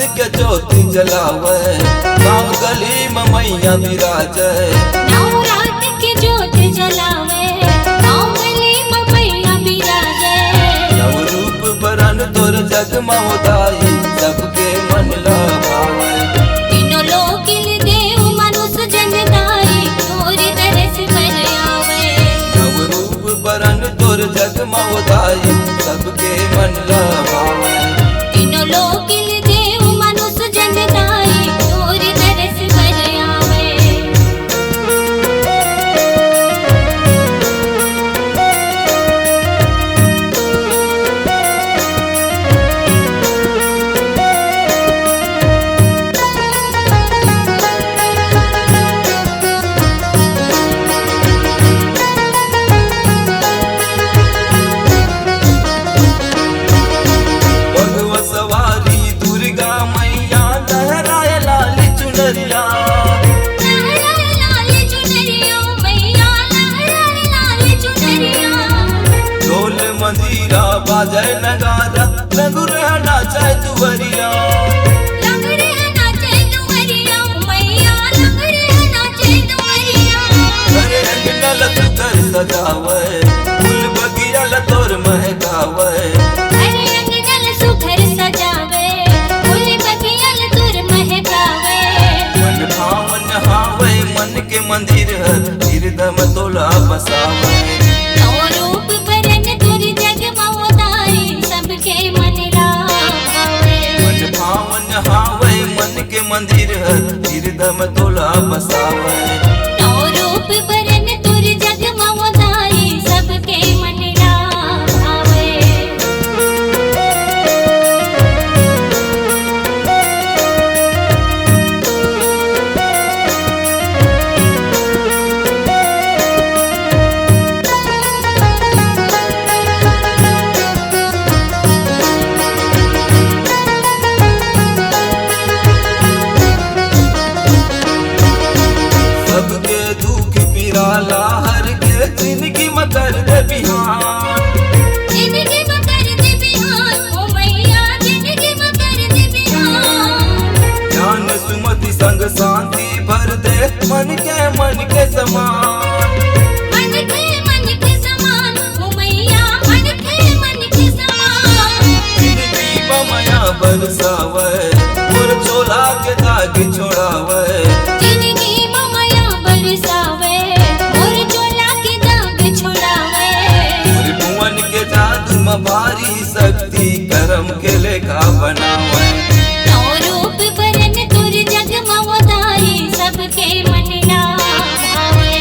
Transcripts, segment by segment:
के ज्योति जलावे, गाँव गली में मैया विराजे। नवरात्र के ज्योति जलावे, गाँव गली में मैया विराजे। नव रूप बरन तोर जगमगाई, सबके मन लभावे। तीनों लोक देव मनुष्य जनताई, तोर दरस पर आवे। नव रूप बरन तोर जगमगाई, सबके मन लभावे। तीनों लोक देव मनुष्य जनताई, तोर दरस पर आवे। बाजे नगारा रघु रहना चाहे दुवरिया, लग रहना चाहे दुवरिया मैया, लग रहना चाहे दुवरिया। अरे अंगना लतर सजावे, फूल बगिया लतोर महकावे। अरे अंगना सुघर सजावे, फूल बगिया लतोर महकावे। मन भावन हावे, मन के मंदिर है, हृदय में तोला बसावे। रूप बरन तुर जगमगाई, सबके मन लावे। मन भावन हावे, मन के मंदिर है, हृदय में तोला बसावे। रूप बरन तुर जगमगाई, सबके मन लावे। हर के जिंदगी में कर दे बिहान, जिंदगी में कर दे बिहान ओ मैया, जिंदगी में कर दे बिहान। ज्ञान सुमति संग शांति भर दे, मन के समान। मन के समान ओ मैया, मन के समान। जिंदगी में माया बरसावे, और चोला के दाग छोड़ावे। जिंदगी में माया बरसावे, भारी शक्ति कर्म के लेखा बनावे। रूप बरन तुर जगमगाई, सबके मन लावे।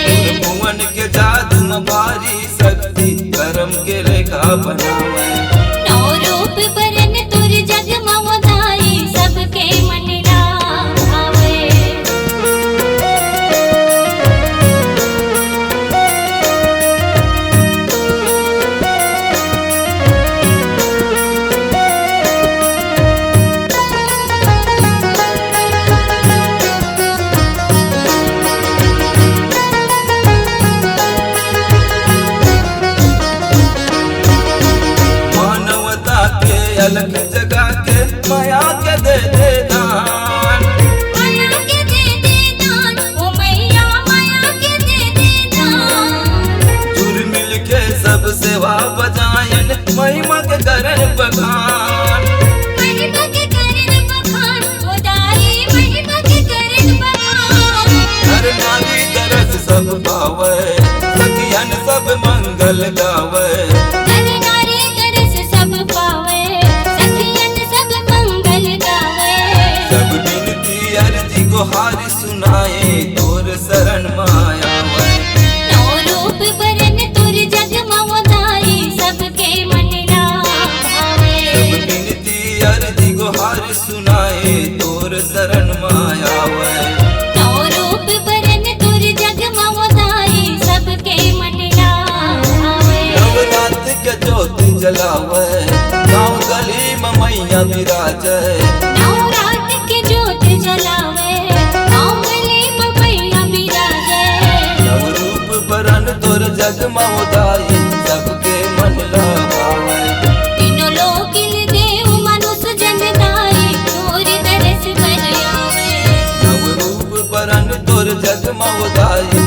भुवन के जादू में भारी शक्ति कर्म के लेखा बनावे। रूप बरन तुर जगमगाई, सबके मन लावे। अलग जगा के माया के दे दे दान, माया के दे दे दान ओ मैया, माया के दे दे दान। जुर मिल के सब सेवा बजायन, महिमा के करन बखान। महिमा के करन बखान ओ दाई, महिमा के करन बखान। हर नारी तरस सब पावे, सखियन सब मंगल गावे। हर नारी तरस सब पावे, सब विनती अर्जी गुहारी सुनाए, तोर शरण माया। रूप बरन तुर जगमगाई, सबके मन लावे। सब विनती अर्जी गुहारी सुनाए, तोर शरण माया। रूप बरन तुर जगमगाई, सबके मन लावे। नवरात्र के ज्योति जलावे, गाँव गली में मैया विराजे। नवरात्र के ज्योति जलावे, गाँव गली में मैया विराजे। नव रूप बरन तोर जगमगाई, सबके मन लभावे। तीनों लोक देव मनुष्य जनताई, तोर जग में वधाई।